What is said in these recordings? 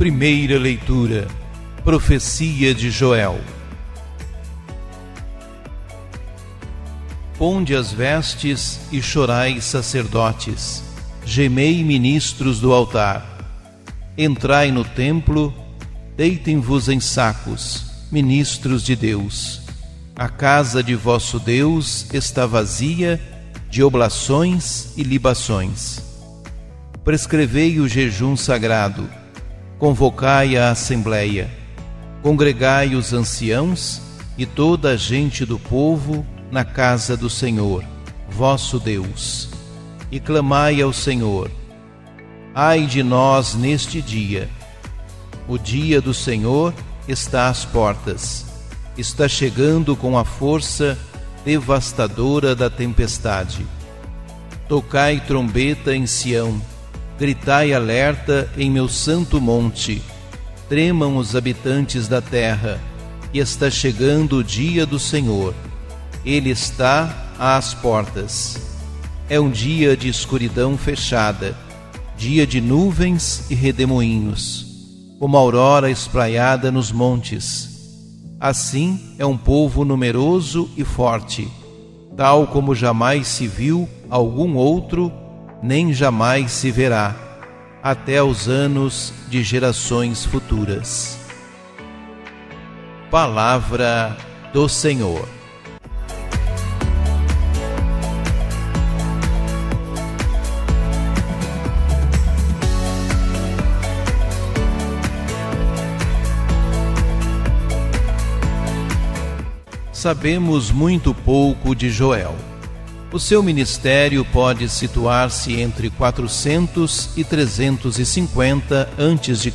Primeira leitura. Profecia de Joel. Ponde as vestes e chorai, sacerdotes, gemei, ministros do altar. Entrai no templo, deitem-vos em sacos, ministros de Deus. A casa de vosso Deus está vazia de oblações e libações. Prescrevei o jejum sagrado, convocai a assembleia, congregai os anciãos e toda a gente do povo na casa do Senhor, vosso Deus, e clamai ao Senhor. Ai de nós neste dia! O dia do Senhor está às portas, está chegando com a força devastadora da tempestade. Tocai trombeta em Sião, gritai alerta em meu santo monte. Tremam os habitantes da terra, e está chegando o dia do Senhor. Ele está às portas. É um dia de escuridão fechada, dia de nuvens e redemoinhos, como a aurora espraiada nos montes. Assim é um povo numeroso e forte, tal como jamais se viu algum outro, nem jamais se verá, até os anos de gerações futuras. Palavra do Senhor. Sabemos muito pouco de Joel. O seu ministério pode situar-se entre 400 e 350 a.C.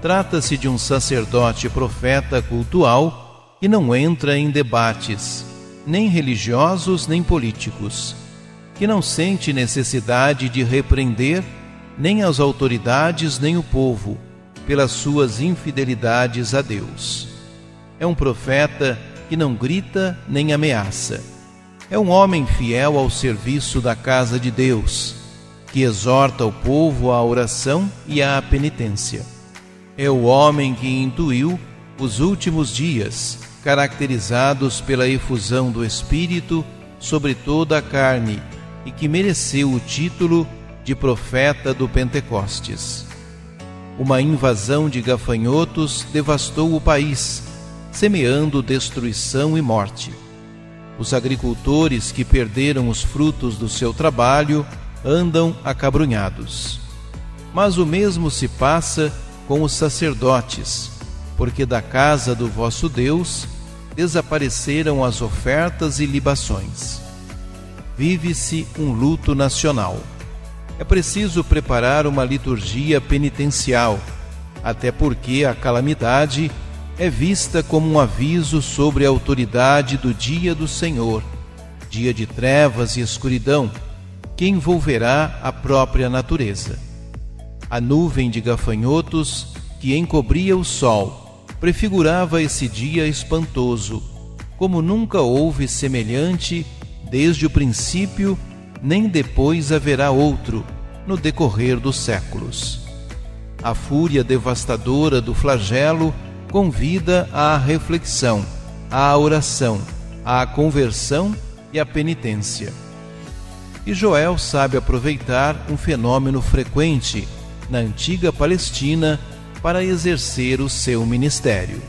Trata-se de um sacerdote profeta cultual que não entra em debates, nem religiosos nem políticos, que não sente necessidade de repreender nem as autoridades nem o povo pelas suas infidelidades a Deus. É um profeta que não grita nem ameaça. É um homem fiel ao serviço da casa de Deus, que exorta o povo à oração e à penitência. É o homem que intuiu os últimos dias, caracterizados pela efusão do Espírito sobre toda a carne, e que mereceu o título de profeta do Pentecostes. Uma invasão de gafanhotos devastou o país, semeando destruição e morte. Os agricultores que perderam os frutos do seu trabalho andam acabrunhados. Mas o mesmo se passa com os sacerdotes, porque da casa do vosso Deus desapareceram as ofertas e libações. Vive-se um luto nacional. É preciso preparar uma liturgia penitencial, até porque a calamidade é vista como um aviso sobre a autoridade do dia do Senhor, dia de trevas e escuridão, que envolverá a própria natureza. A nuvem de gafanhotos que encobria o sol prefigurava esse dia espantoso, como nunca houve semelhante desde o princípio, nem depois haverá outro no decorrer dos séculos. A fúria devastadora do flagelo convida à reflexão, à oração, à conversão e à penitência. E Joel sabe aproveitar um fenômeno frequente na antiga Palestina para exercer o seu ministério.